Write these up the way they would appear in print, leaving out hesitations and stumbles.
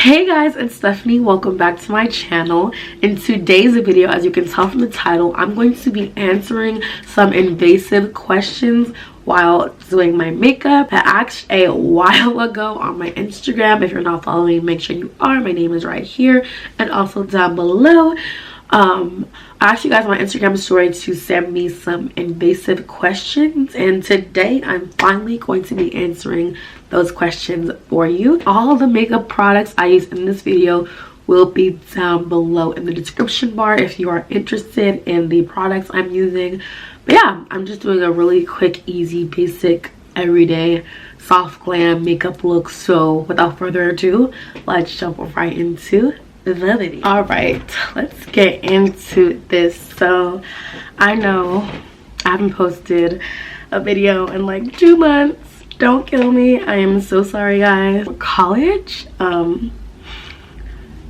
Hey guys, it's Stephanie. Welcome back to my channel. In today's video, as you can tell from the title, I'm going to be answering some invasive questions while doing my makeup. I asked a while ago on my Instagram. If you're not following, make sure you are. My name is right here and also down below. I asked you guys on my Instagram story to send me some invasive questions, and today I'm finally going to be answering those questions for you. All the makeup products I use in this video will be down below in the description bar if you are interested in the products I'm using. But yeah, I'm just doing a really quick, easy, basic, everyday soft glam makeup look. So without further ado, let's jump right into the video. All right, let's get into this. So I know I haven't posted a video in like 2 months. Don't kill me. I am so sorry, guys. College,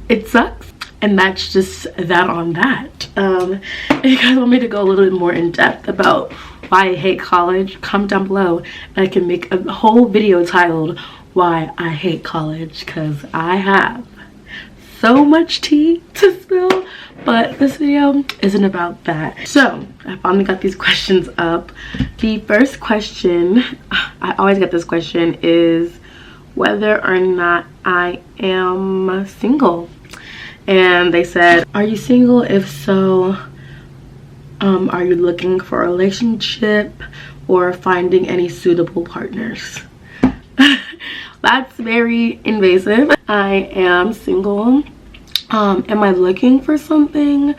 it sucks, and that's just that on that. If you guys want me to go a little bit more in depth about why I hate college, comment down below and I can make a whole video titled why I hate college, because I have so much tea to spill, but this video isn't about that. So I finally got these questions up. The first question, I always get this question, is whether or not I am single. And they said, are you single? If so, are you looking for a relationship or finding any suitable partners? That's very invasive. I am single. Am I looking for something?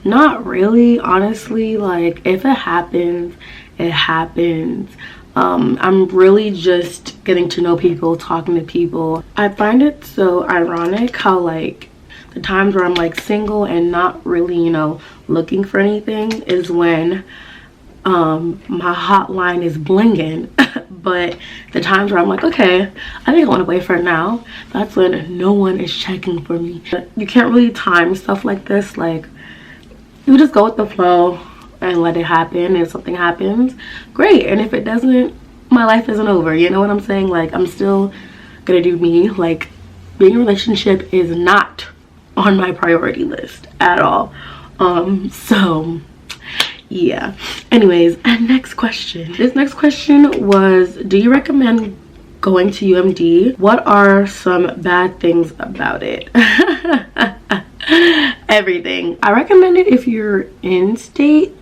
Not really, honestly. Like, if it happens, it happens. I'm really just getting to know people, talking to people. I find it so ironic how like the times where I'm like single and not really, you know, looking for anything is when my hotline is blinging. But the times where I'm like, okay, I think I want a boyfriend now, that's when no one is checking for me. You can't really time stuff like this. Like, you just go with the flow and let it happen. If something happens, great, and if it doesn't, my life isn't over. You know what I'm saying? Like, I'm still gonna do me. Like, being in a relationship is not on my priority list at all. So yeah, anyways, next question. This next question was, do you recommend going to UMD? What are some bad things about it? Everything. I recommend it if you're in state.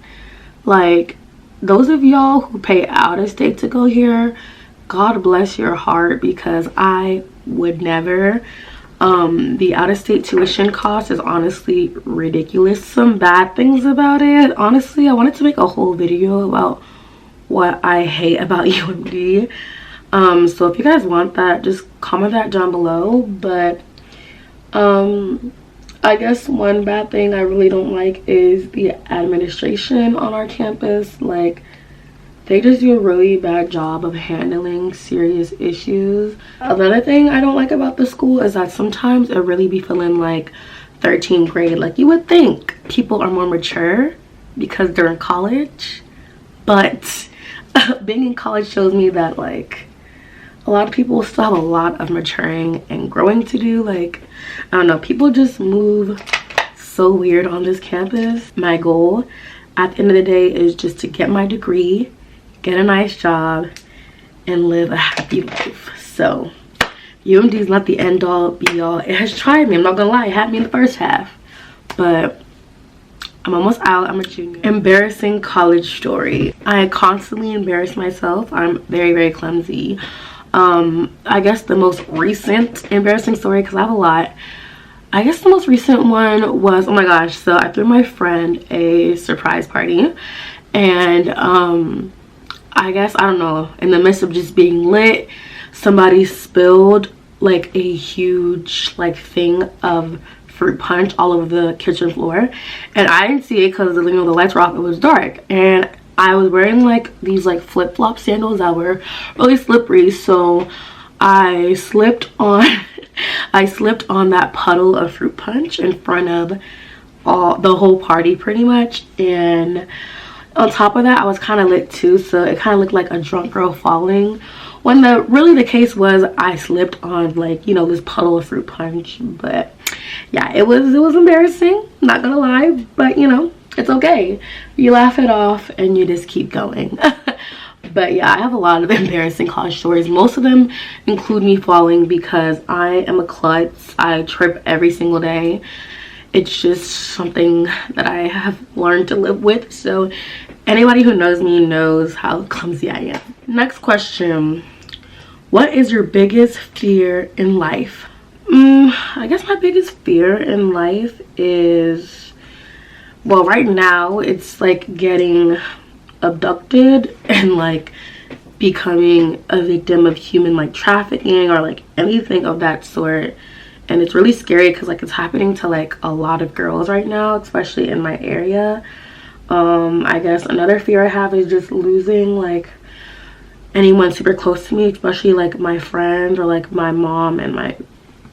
Like, those of y'all who pay out of state to go here, God bless your heart, because I would never. The out-of-state tuition cost is honestly ridiculous. Some bad things about it, honestly, I wanted to make a whole video about what I hate about UMD. So if you guys want that, just comment that down below. But I guess one bad thing I really don't like is the administration on our campus. Like, they just do a really bad job of handling serious issues. Another thing I don't like about the school is that sometimes it really be feeling like 13th grade. Like, you would think people are more mature because they're in college, but being in college shows me that like a lot of people still have a lot of maturing and growing to do. Like, I don't know, people just move so weird on this campus. My goal at the end of the day is just to get my degree, get a nice job, and live a happy life. So UMD is not the end all be all. It has tried me, I'm not gonna lie, it had me in the first half, but I'm almost out. I'm a junior. Embarrassing college story. I constantly embarrass myself. I'm very, very clumsy. I guess the most recent embarrassing story, because I have a lot, I guess the most recent one was, oh my gosh, so I threw my friend a surprise party, and I guess, I don't know, in the midst of just being lit, somebody spilled like a huge like thing of fruit punch all over the kitchen floor, and I didn't see it because, you know, the lights were off, it was dark, and I was wearing like these like flip-flop sandals that were really slippery, so I slipped on I slipped on that puddle of fruit punch in front of the whole party pretty much. And on top of that, I was kind of lit too, so it kind of looked like a drunk girl falling, when the case was I slipped on, like, you know, this puddle of fruit punch. But yeah, it was embarrassing, not gonna lie, but you know, it's okay. You laugh it off and you just keep going. But yeah, I have a lot of embarrassing college stories. Most of them include me falling because I am a klutz. I trip every single day. It's just something that I have learned to live with. So anybody who knows me knows how clumsy I am. Next question. What is your biggest fear in life? I guess my biggest fear in life is, well, right now it's like getting abducted and like becoming a victim of human like trafficking or like anything of that sort. And it's really scary because like it's happening to like a lot of girls right now, especially in my area. I guess another fear I have is just losing like anyone super close to me, especially like my friends or like my mom and my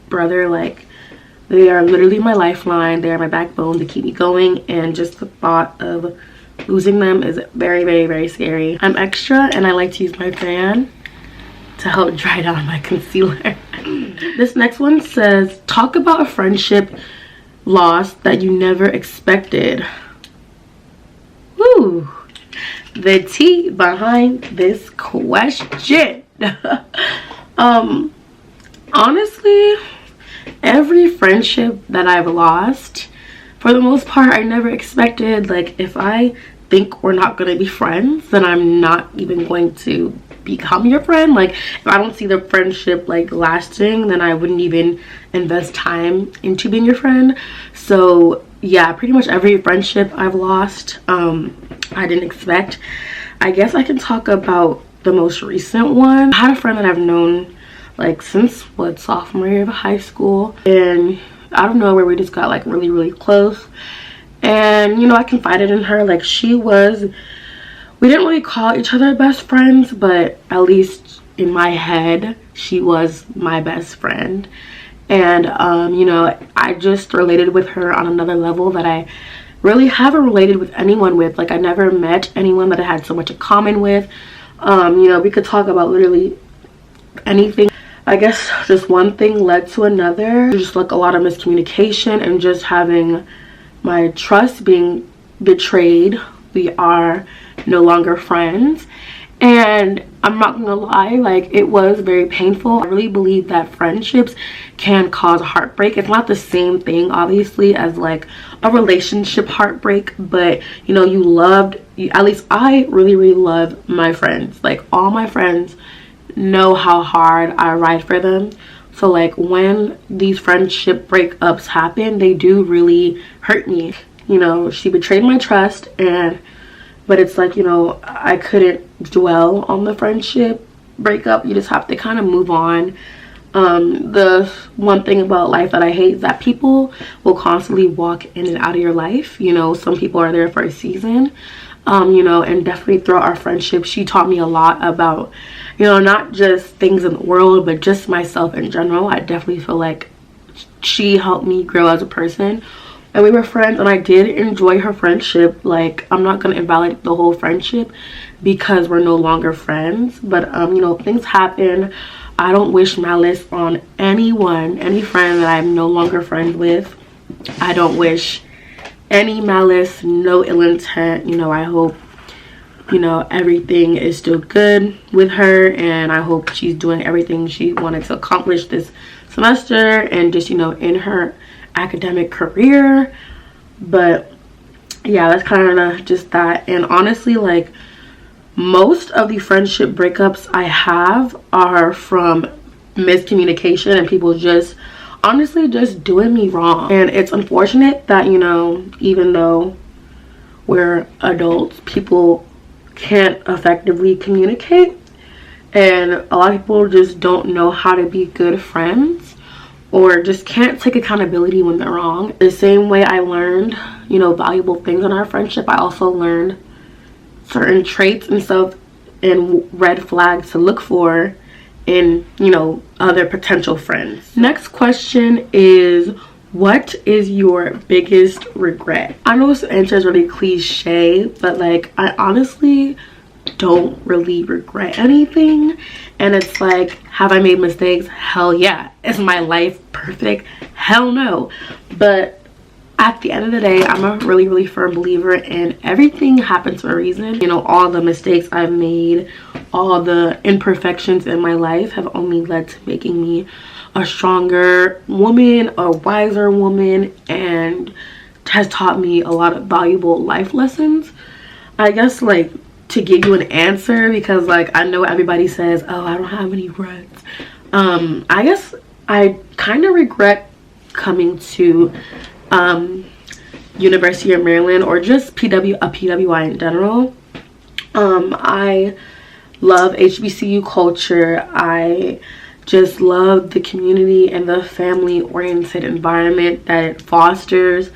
brother. Like, they are literally my lifeline. They are my backbone to keep me going, and just the thought of losing them is very, very, very scary. I'm extra and I like to use my fan to help dry down my concealer. This next one says, talk about a friendship loss that you never expected. Woo! The tea behind this question. Honestly, every friendship that I've lost, for the most part, I never expected. Like, if I think we're not going to be friends, then I'm not even going to become your friend. Like, if I don't see the friendship like lasting, then I wouldn't even invest time into being your friend. So yeah, pretty much every friendship I've lost, I didn't expect. I guess I can talk about the most recent one. I had a friend that I've known like since sophomore year of high school, and out of nowhere we just got like really, really close. And you know, I confided in her. Like, we didn't really call each other best friends, but at least in my head she was my best friend. And you know, I just related with her on another level that I really haven't related with anyone with. Like, I never met anyone that I had so much in common with. You know, we could talk about literally anything. I guess just one thing led to another. Just like a lot of miscommunication and just having my trust being betrayed. We are no longer friends, and I'm not gonna lie, like, it was very painful. I really believe that friendships can cause heartbreak. It's not the same thing obviously as like a relationship heartbreak, but you know, at least I really, really love my friends. Like, all my friends know how hard I ride for them. So like, when these friendship breakups happen, they do really hurt me. You know, she betrayed my trust, but it's like, you know, I couldn't dwell on the friendship breakup. You just have to kind of move on. The one thing about life that I hate is that people will constantly walk in and out of your life. You know, some people are there for a season. You know, and definitely throughout our friendship, she taught me a lot about, you know, not just things in the world, but just myself in general. I definitely feel like she helped me grow as a person. And we were friends, and I did enjoy her friendship. Like, I'm not gonna invalidate the whole friendship because we're no longer friends. But you know, things happen. I don't wish malice on anyone, any friend that I'm no longer friends with. I don't wish any malice, no ill intent. You know, I hope, you know, everything is still good with her, and I hope she's doing everything she wanted to accomplish this semester and just, you know, in her academic career. But yeah, that's kind of just that. And honestly, like, most of the friendship breakups I have are from miscommunication and people just honestly just doing me wrong. And it's unfortunate that, you know, even though we're adults, people can't effectively communicate, and a lot of people just don't know how to be good friends, or just can't take accountability when they're wrong. The same way I learned, you know, valuable things in our friendship, I also learned certain traits and stuff and red flags to look for in, you know, other potential friends. Next question is, what is your biggest regret? I know this answer is really cliche, but like, I honestly don't really regret anything. And it's like, have I made mistakes? Hell yeah. Is my life perfect? Hell no. But at the end of the day, I'm a really firm believer in everything happens for a reason. You know, all the mistakes I've made, all the imperfections in my life have only led to making me a stronger woman, a wiser woman, and has taught me a lot of valuable life lessons. I guess, like, to give you an answer, because like I know everybody says, oh, I don't have any regrets. I guess I kind of regret coming to University of Maryland, or just PWI in general. I love HBCU culture. I just love the community and the family oriented environment that it fosters.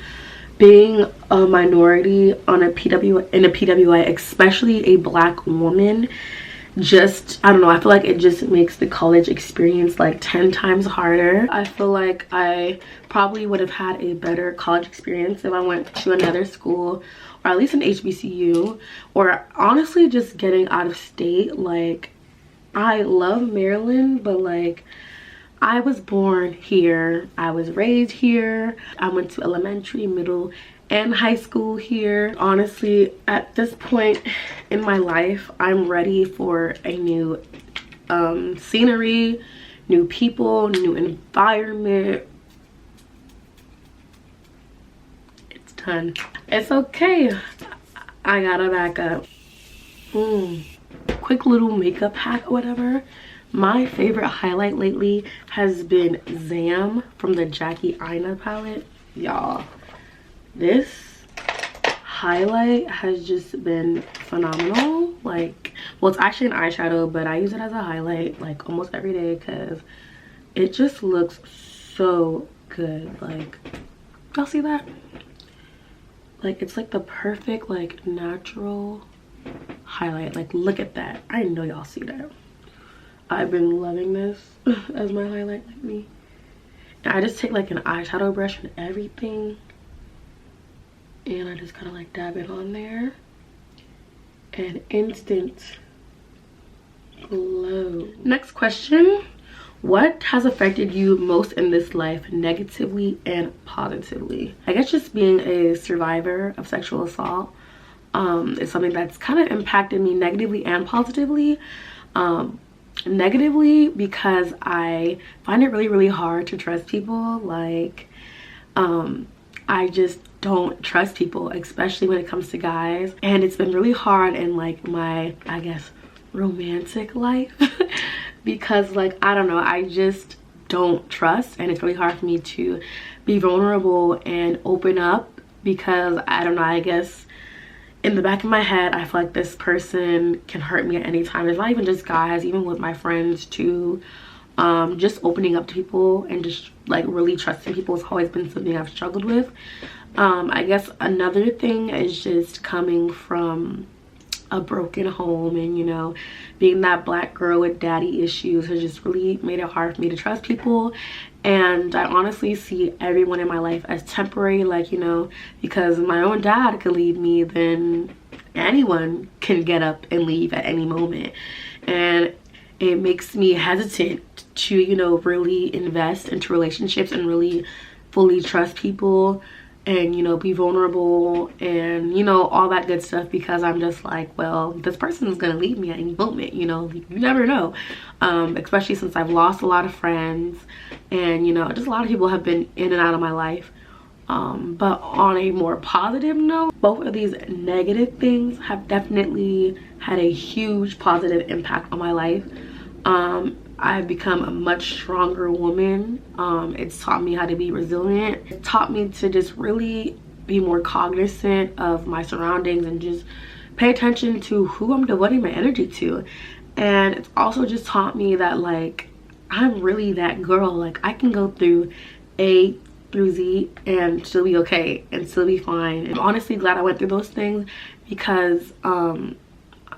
Being a minority on in a PWI, especially a Black woman, just, I don't know, I feel like it just makes the college experience like 10 times harder. I feel like I probably would have had a better college experience if I went to another school, or at least an HBCU, or honestly just getting out of state. Like, I love Maryland, but like, I was born here, I was raised here, I went to elementary, middle, and high school here. Honestly, at this point in my life, I'm ready for a new scenery, new people, new environment. It's done. It's okay. I gotta back up. Quick little makeup hack or whatever. My favorite highlight lately has been Zam from the Jackie Aina palette. Y'all, this highlight has just been phenomenal. Like, well, it's actually an eyeshadow, but I use it as a highlight like almost every day because it just looks so good. Like, y'all see that? Like, it's like the perfect, like, natural highlight. Like, look at that. I know y'all see that. I've been loving this as my highlight lately. And I just take like an eyeshadow brush and everything, and I just kind of like dab it on there, and instant glow. Next question: what has affected you most in this life, negatively and positively? I guess just being a survivor of sexual assault is something that's kind of impacted me negatively and positively. Negatively because I find it really hard to trust people. Like, I just don't trust people, especially when it comes to guys, and it's been really hard in like my, I guess, romantic life because, like, I don't know, I just don't trust, and it's really hard for me to be vulnerable and open up because, I don't know, I guess in the back of my head, I feel like this person can hurt me at any time. It's not even just guys, even with my friends too. Just opening up to people and just like really trusting people has always been something I've struggled with. I guess another thing is just coming from a broken home, and you know, being that Black girl with daddy issues has just really made it hard for me to trust people. And I honestly see everyone in my life as temporary, like, you know, because my own dad could leave me, then anyone can get up and leave at any moment. And it makes me hesitant to, you know, really invest into relationships and really fully trust people and, you know, be vulnerable and, you know, all that good stuff, because I'm just like, well, this person is gonna leave me at any moment, you know, you never know. Especially since I've lost a lot of friends, and, you know, just a lot of people have been in and out of my life. But on a more positive note, both of these negative things have definitely had a huge positive impact on my life. I've become a much stronger woman. It's taught me how to be resilient. It taught me to just really be more cognizant of my surroundings and just pay attention to who I'm devoting my energy to. And it's also just taught me that, like, I'm really that girl. Like, I can go through A through Z and still be okay and still be fine. I'm honestly glad I went through those things because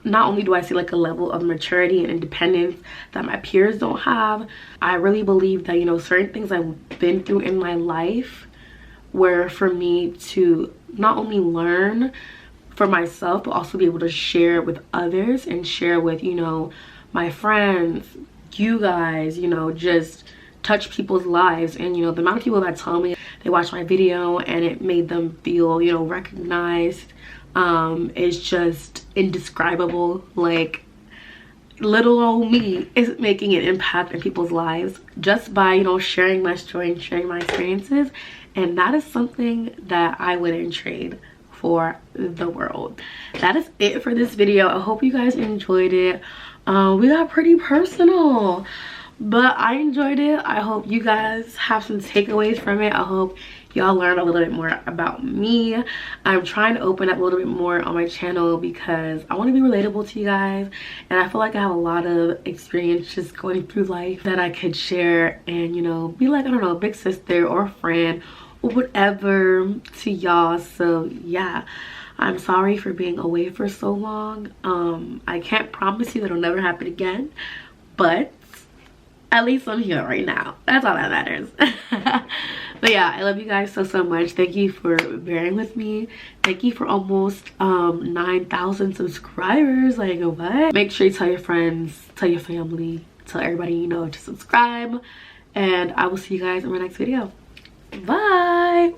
not only do I see like a level of maturity and independence that my peers don't have, I really believe that, you know, certain things I've been through in my life were for me to not only learn for myself, but also be able to share with others and share with, you know, my friends, you guys, you know, just touch people's lives. And you know, the amount of people that tell me they watched my video and it made them feel, you know, recognized, is just indescribable. Like, little old me is making an impact in people's lives just by, you know, sharing my story and sharing my experiences. And that is something that I wouldn't trade for the world. That is it for this video. I hope you guys enjoyed it. We got pretty personal, but I enjoyed it. I hope you guys have some takeaways from it. I hope y'all learn a little bit more about me. I'm trying to open up a little bit more on my channel because I want to be relatable to you guys, and I feel like I have a lot of experience just going through life that I could share and, you know, be like, I don't know, a big sister or a friend or whatever to y'all. So yeah, I'm sorry for being away for so long. I can't promise you that it'll never happen again, but at least I'm here right now. That's all that matters. But yeah, I love you guys so much. Thank you for bearing with me. Thank you for almost 9,000 subscribers. Like, what? Make sure you tell your friends, tell your family, tell everybody you know to subscribe, and I will see you guys in my next video. Bye.